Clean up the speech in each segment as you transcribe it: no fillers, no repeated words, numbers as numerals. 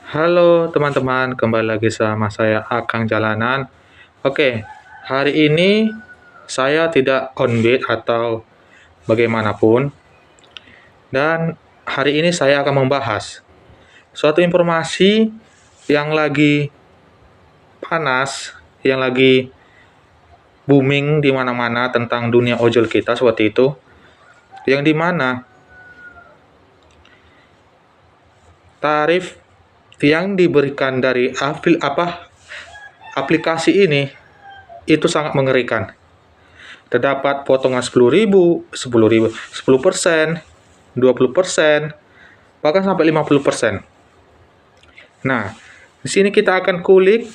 Halo teman-teman, kembali lagi sama saya Akang Jalanan. Oke, hari ini saya tidak on beat atau bagaimanapun, dan hari ini saya akan membahas suatu informasi yang lagi panas, yang lagi booming di mana-mana tentang dunia ojol kita seperti itu, yang dimana tarif yang diberikan dari aplikasi ini itu sangat mengerikan. Terdapat potongan 10.000, 10.000, 10%, 20%, bahkan sampai 50%. Nah, di sini kita akan kulik,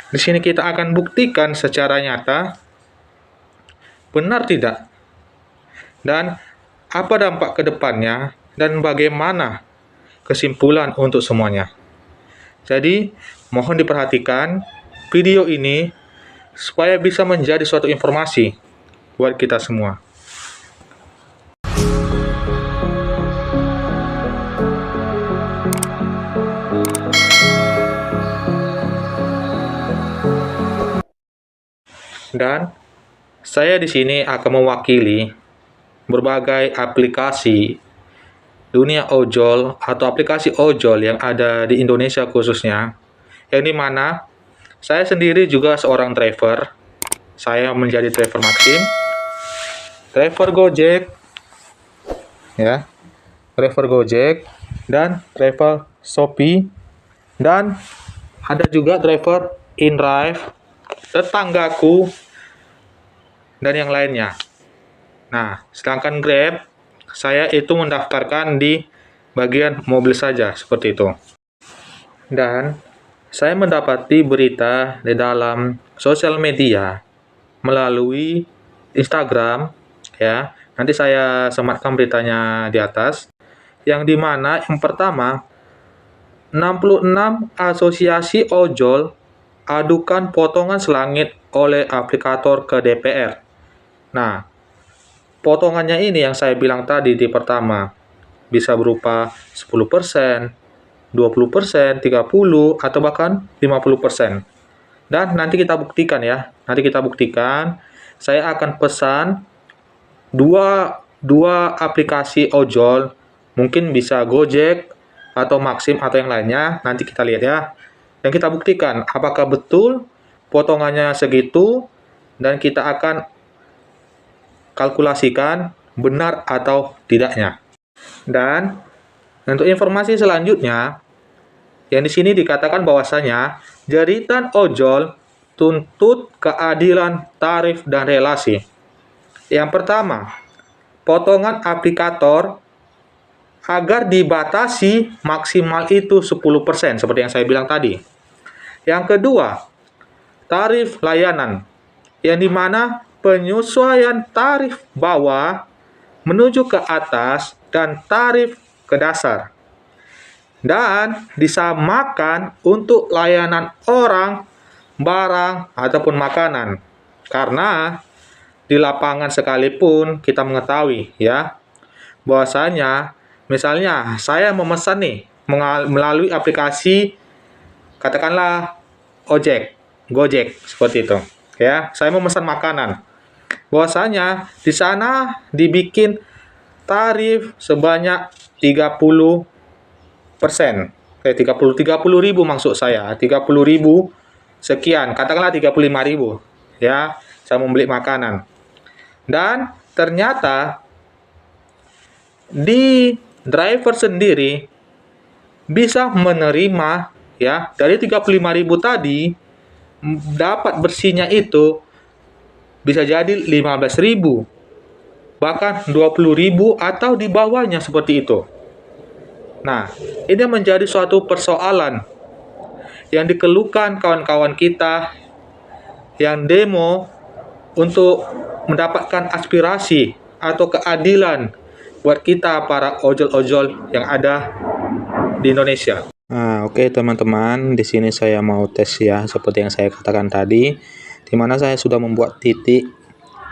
di sini kita akan buktikan secara nyata benar tidak, dan apa dampak ke depannya, dan bagaimana kesimpulan untuk semuanya. Jadi, mohon diperhatikan video ini supaya bisa menjadi suatu informasi buat kita semua. Dan saya di sini akan mewakili berbagai aplikasi dunia ojol atau aplikasi ojol yang ada di Indonesia khususnya, yang dimana saya sendiri juga seorang driver. Saya menjadi driver Maxim, driver Gojek, ya, driver Gojek, dan driver Shopee, dan ada juga driver InDrive, tetanggaku, dan yang lainnya. Nah, sedangkan Grab, saya itu mendaftarkan di bagian mobil saja, seperti itu. Dan saya mendapati berita di dalam sosial media melalui Instagram, ya. Nanti saya sematkan beritanya di atas, yang dimana yang pertama, 66 asosiasi ojol adukan potongan selangit oleh aplikator ke DPR. Nah, potongannya ini yang saya bilang tadi di pertama, bisa berupa 10%, 20%, 30%, atau bahkan 50%. Dan nanti kita buktikan ya. Nanti kita buktikan. Saya akan pesan dua aplikasi ojol. Mungkin bisa Gojek atau Maxim atau yang lainnya. Nanti kita lihat ya. Dan kita buktikan apakah betul potongannya segitu. Dan kita akan kalkulasikan benar atau tidaknya. Dan untuk informasi selanjutnya, yang di sini dikatakan bahwasanya jeritan ojol tuntut keadilan tarif dan relasi. Yang pertama, potongan aplikator agar dibatasi maksimal itu 10%, seperti yang saya bilang tadi. Yang kedua, tarif layanan, yang dimana penyesuaian tarif bawah menuju ke atas dan tarif ke dasar. Dan disamakan untuk layanan orang, barang, ataupun makanan. Karena di lapangan sekalipun kita mengetahui ya, bahwasanya misalnya saya memesan nih melalui aplikasi, katakanlah Gojek, seperti itu. Ya, saya memesan makanan. Bahwasanya di sana dibikin tarif sebanyak 30%. 30 ribu maksud saya, 30 ribu sekian, katakanlah 35 ribu ya, saya membeli makanan. Dan ternyata di driver sendiri bisa menerima ya, dari 35 ribu tadi dapat bersihnya itu bisa jadi 15 ribu, bahkan 20 ribu atau di bawahnya seperti itu. Nah, ini menjadi suatu persoalan yang dikeluhkan kawan-kawan kita yang demo untuk mendapatkan aspirasi atau keadilan buat kita para ojol-ojol yang ada di Indonesia. Nah, oke teman-teman, di sini saya mau tes ya, seperti yang saya katakan tadi, di mana saya sudah membuat titik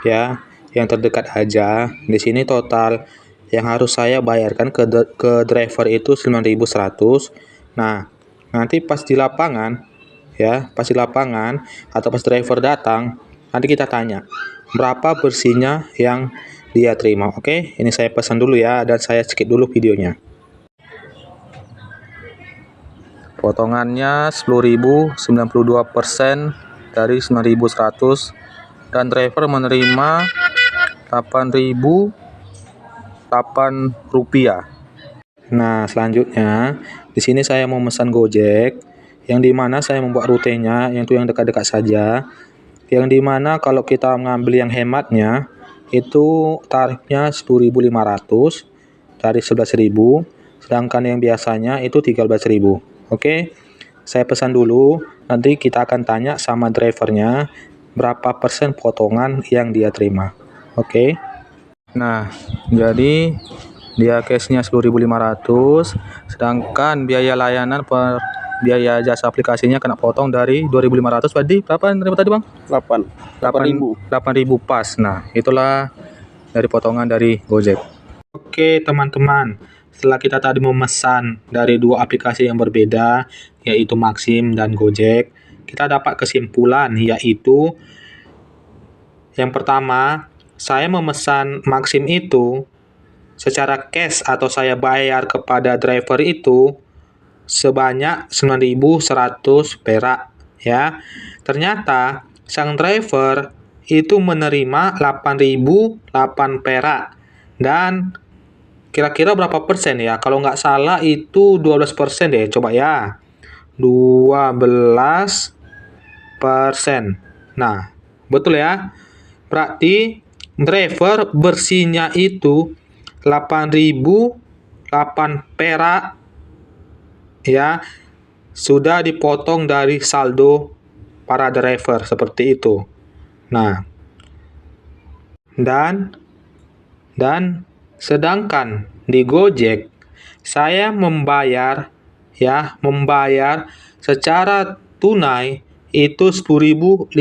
ya, yang terdekat aja. Di sini total yang harus saya bayarkan ke driver itu 9.100. Nah, Nanti pas di lapangan, ya, pas di lapangan atau pas driver datang, nanti kita tanya berapa bersihnya yang dia terima. Oke, ini saya pesan dulu ya, dan saya skip dulu videonya. Potongannya 10.000, 92% dari 9.100, dan driver menerima 8.008 rupiah. Nah, selanjutnya di sini saya mau memesan Gojek, yang dimana saya membuat rutenya, yang itu yang dekat-dekat saja, yang dimana kalau kita mengambil yang hematnya itu tarifnya 10.500 dari 11.000, sedangkan yang biasanya itu 13.000. Oke, saya pesan dulu, nanti kita akan tanya sama drivernya berapa persen potongan yang dia terima. Oke. Nah, jadi dia cashnya 10.500, sedangkan biaya layanan per biaya jasa aplikasinya kena potong dari 2.500. Tadi berapa nerima tadi, Bang? 8.000 pas. Nah, itulah dari potongan dari Gojek. Oke, teman-teman. Setelah kita tadi memesan dari dua aplikasi yang berbeda, yaitu Maxim dan Gojek, kita dapat kesimpulan, yaitu yang pertama, saya memesan Maxim itu secara cash atau saya bayar kepada driver itu sebanyak 9.100 perak, ya. Ternyata sang driver itu menerima 8.008 perak, dan kira-kira berapa persen ya? Kalau nggak salah itu 12% deh. Coba ya. 12%. Nah, betul ya. Berarti driver bersihnya itu 8.008 perak, ya, sudah dipotong dari saldo para driver seperti itu. Nah, dan sedangkan di Gojek saya membayar secara tunai itu 10.500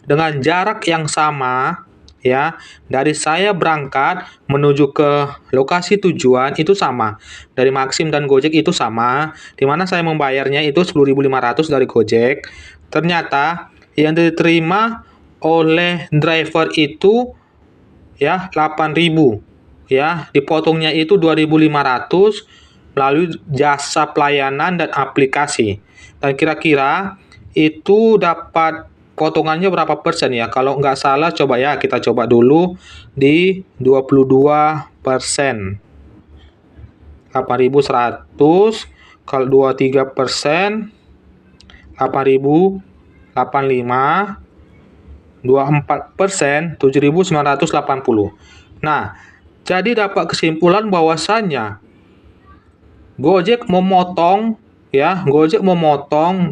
dengan jarak yang sama, ya. Dari saya berangkat menuju ke lokasi tujuan itu sama. Dari Maxim dan Gojek itu sama, di mana saya membayarnya itu 10.500 dari Gojek. Ternyata yang diterima oleh driver itu ya 8.000, ya, dipotongnya itu 2.500 melalui jasa pelayanan dan aplikasi. Dan kira-kira itu dapat potongannya berapa persen ya? Kalau nggak salah, coba ya, kita coba dulu di 22%. 8.100, kalau 23%, 8.085, 24%, 7.980. Nah, jadi dapat kesimpulan bahwasannya Gojek memotong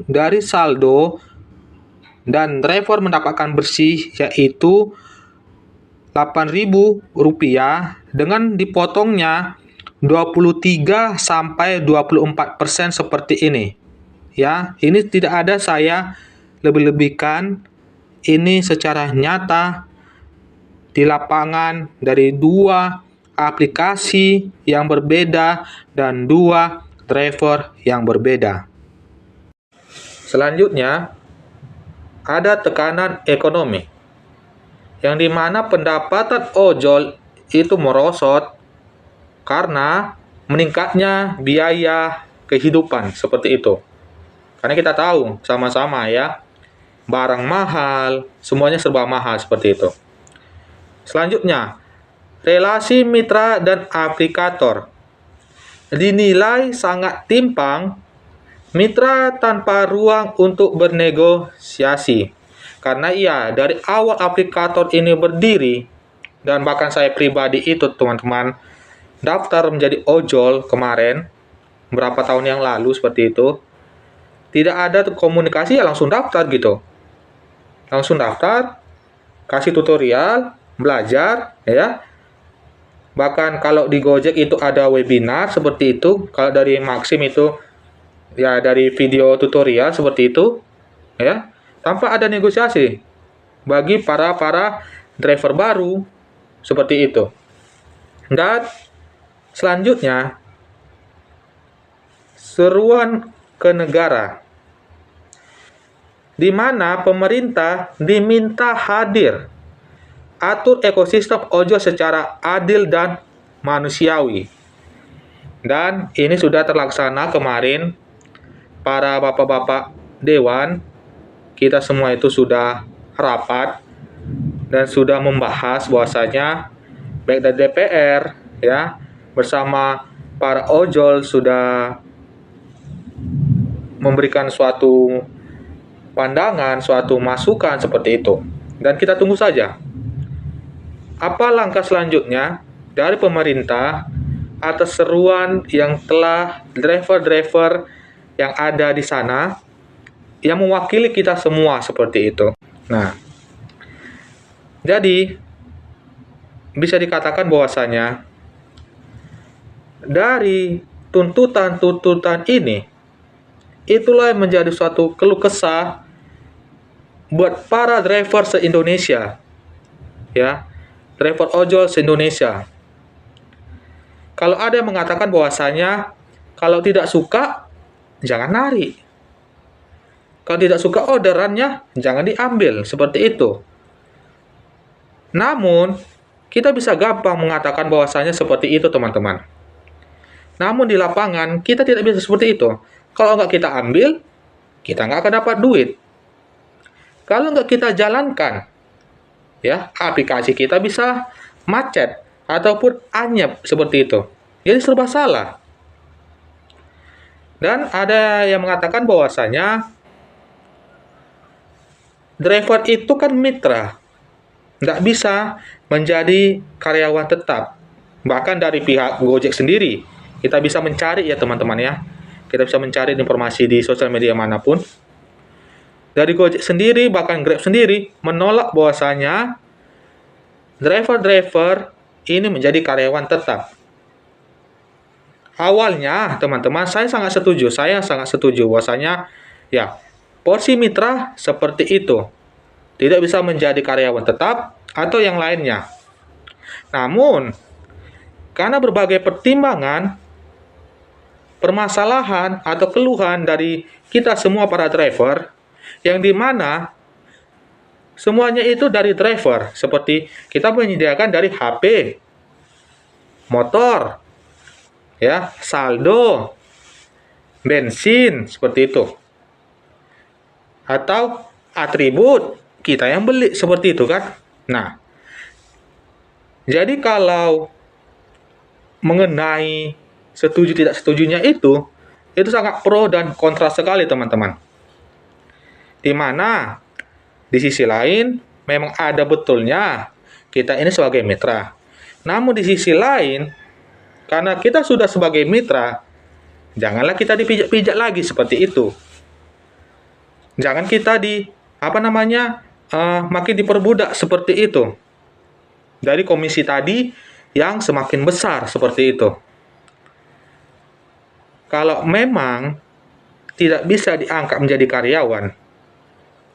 dari saldo dan driver mendapatkan bersih yaitu 8.000 rupiah dengan dipotongnya 23 sampai 24% seperti ini. Ya, ini tidak ada saya lebih-lebihkan. Ini secara nyata di lapangan dari dua aplikasi yang berbeda dan dua driver yang berbeda. Selanjutnya, ada tekanan ekonomi, yang dimana pendapatan ojol itu merosot karena meningkatnya biaya kehidupan seperti itu. Karena kita tahu sama-sama ya, barang mahal, semuanya serba mahal seperti itu. Selanjutnya, relasi mitra dan aplikator dinilai sangat timpang. Mitra tanpa ruang untuk bernegosiasi. Karena dari awal aplikator ini berdiri, dan bahkan saya pribadi itu teman-teman, daftar menjadi ojol kemarin, berapa tahun yang lalu seperti itu, tidak ada komunikasi, ya langsung daftar gitu. Langsung daftar, kasih tutorial, belajar, ya. Bahkan kalau di Gojek itu ada webinar seperti itu, kalau dari Maxim itu ya dari video tutorial seperti itu, ya, tanpa ada negosiasi bagi para driver baru seperti itu. Dan selanjutnya, seruan ke negara, di mana pemerintah diminta hadir, atur ekosistem ojol secara adil dan manusiawi. Dan ini sudah terlaksana kemarin, para bapak-bapak dewan, kita semua itu sudah rapat dan sudah membahas bahwasanya baik dari DPR ya bersama para ojol sudah memberikan suatu pandangan, suatu masukan seperti itu. Dan kita tunggu saja apa langkah selanjutnya dari pemerintah atas seruan yang telah driver-driver yang ada di sana yang mewakili kita semua seperti itu. Nah, jadi bisa dikatakan bahwasanya dari tuntutan-tuntutan ini itulah yang menjadi suatu keluh kesah buat para driver se-Indonesia. Ya, driver ojol se-Indonesia. Kalau ada yang mengatakan bahwasanya kalau tidak suka jangan narik. Kalau tidak suka orderannya jangan diambil, seperti itu. Namun, kita bisa gampang mengatakan bahwasanya seperti itu, teman-teman. Namun di lapangan kita tidak bisa seperti itu. Kalau nggak kita ambil, kita nggak akan dapat duit. Kalau nggak kita jalankan, ya aplikasi kita bisa macet ataupun anyep seperti itu. Jadi serba salah. Dan ada yang mengatakan bahwasanya driver itu kan mitra, nggak bisa menjadi karyawan tetap. Bahkan dari pihak Gojek sendiri, kita bisa mencari ya teman-teman ya. Kita bisa mencari informasi di sosial media manapun. Dari Gojek sendiri, bahkan Grab sendiri, menolak bahwasanya driver-driver ini menjadi karyawan tetap. Awalnya, teman-teman, saya sangat setuju bahwasanya ya, porsi mitra seperti itu. Tidak bisa menjadi karyawan tetap atau yang lainnya. Namun, karena berbagai pertimbangan, permasalahan atau keluhan dari kita semua para driver, yang dimana semuanya itu dari driver, seperti kita menyediakan dari HP, motor, ya, saldo, bensin, seperti itu. Atau atribut, kita yang beli, seperti itu kan. Nah, jadi kalau mengenai setuju tidak setujunya itu sangat pro dan kontra sekali, teman-teman. Di mana di sisi lain memang ada betulnya kita ini sebagai mitra. Namun di sisi lain, karena kita sudah sebagai mitra, janganlah kita dipijak-pijak lagi seperti itu. Jangan kita makin diperbudak seperti itu. Dari komisi tadi yang semakin besar seperti itu. Kalau memang tidak bisa diangkat menjadi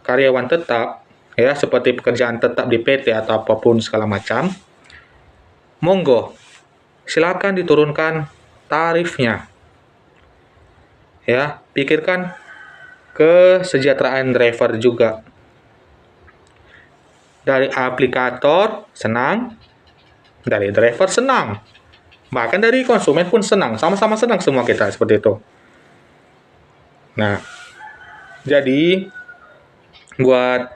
karyawan tetap, ya seperti pekerjaan tetap di PT atau apapun segala macam, monggo, silakan diturunkan tarifnya. Ya, pikirkan kesejahteraan driver juga. Dari aplikator senang, dari driver senang. Bahkan dari konsumen pun senang, sama-sama senang semua kita seperti itu. Nah, jadi buat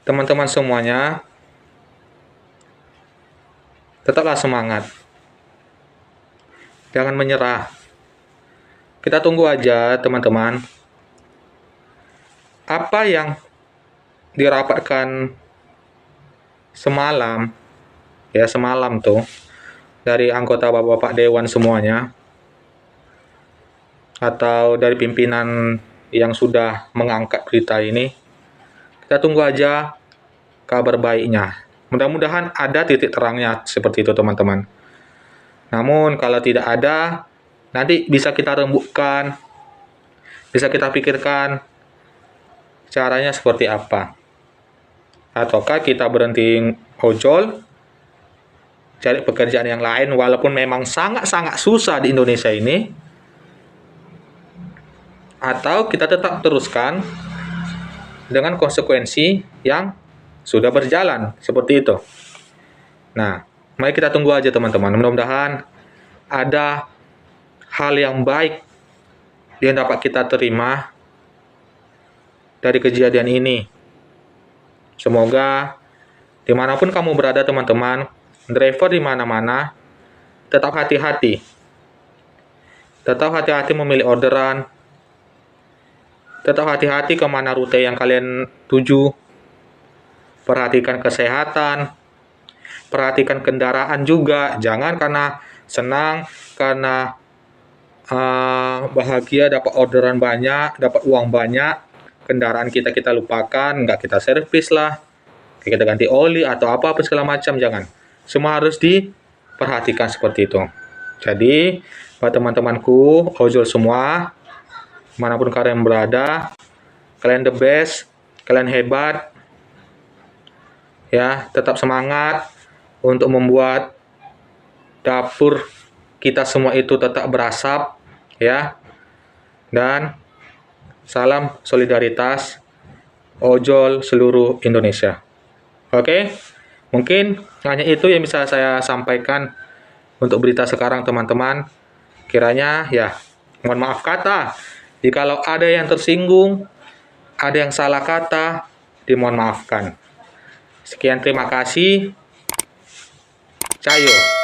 teman-teman semuanya, tetaplah semangat. Jangan menyerah. Kita tunggu aja, teman-teman. Apa yang dirapatkan semalam tuh, dari anggota bapak-bapak dewan semuanya, atau dari pimpinan yang sudah mengangkat berita ini, kita tunggu aja kabar baiknya. Mudah-mudahan ada titik terangnya seperti itu, teman-teman. Namun kalau tidak ada, nanti bisa kita rembukkan, bisa kita pikirkan caranya seperti apa. Ataukah kita berhenti ojol, cari pekerjaan yang lain, walaupun memang sangat-sangat susah di Indonesia ini. atau kita tetap teruskan dengan konsekuensi yang sudah berjalan seperti itu. Nah, mari kita tunggu aja teman-teman. Mudah-mudahan ada hal yang baik yang dapat kita terima dari kejadian ini. Semoga dimanapun kamu berada teman-teman, driver di mana-mana, tetap hati-hati. Tetap hati-hati memilih orderan. Tetap hati-hati kemana rute yang kalian tuju. Perhatikan kesehatan. Perhatikan kendaraan juga. Jangan karena senang, karena bahagia dapat orderan banyak, dapat uang banyak, kendaraan kita lupakan, nggak kita servis lah, kita ganti oli atau apa segala macam. Jangan. Semua harus diperhatikan seperti itu. Jadi, buat teman-temanku, ojol semua, manapun kalian berada, kalian the best, kalian hebat, ya, tetap semangat untuk membuat dapur kita semua itu tetap berasap, ya, dan salam solidaritas ojol seluruh Indonesia. Oke, mungkin hanya itu yang bisa saya sampaikan untuk berita sekarang teman-teman. Kiranya ya, mohon maaf kata, jikalau ada yang tersinggung, ada yang salah kata, dimohon maafkan. Sekian, terima kasih. Cayo.